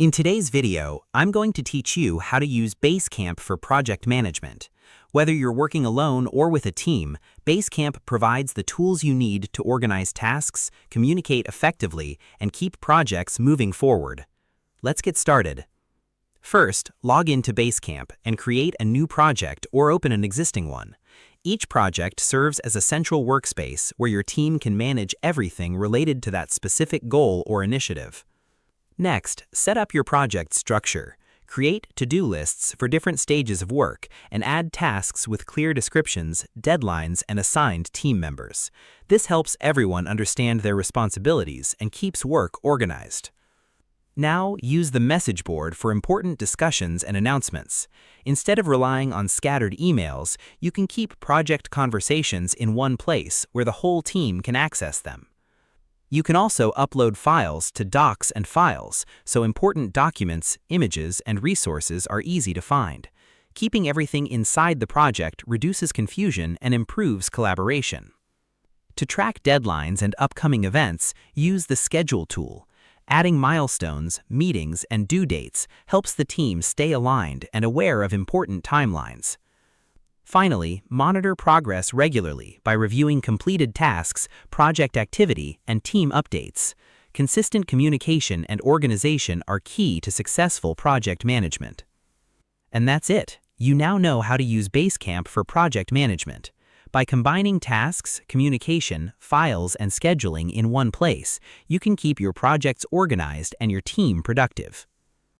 In today's video, I'm going to teach you how to use Basecamp for project management. Whether you're working alone or with a team, Basecamp provides the tools you need to organize tasks, communicate effectively, and keep projects moving forward. Let's get started. First, log into Basecamp and create a new project or open an existing one. Each project serves as a central workspace where your team can manage everything related to that specific goal or initiative. Next, set up your project structure. Create to-do lists for different stages of work and add tasks with clear descriptions, deadlines, and assigned team members. This helps everyone understand their responsibilities and keeps work organized. Now, use the message board for important discussions and announcements. Instead of relying on scattered emails, you can keep project conversations in one place where the whole team can access them. You can also upload files to Docs and Files, so important documents, images, and resources are easy to find. Keeping everything inside the project reduces confusion and improves collaboration. To track deadlines and upcoming events, use the Schedule tool. Adding milestones, meetings, and due dates helps the team stay aligned and aware of important timelines. Finally, monitor progress regularly by reviewing completed tasks, project activity, and team updates. Consistent communication and organization are key to successful project management. And that's it. You now know how to use Basecamp for project management. By combining tasks, communication, files, and scheduling in one place, you can keep your projects organized and your team productive.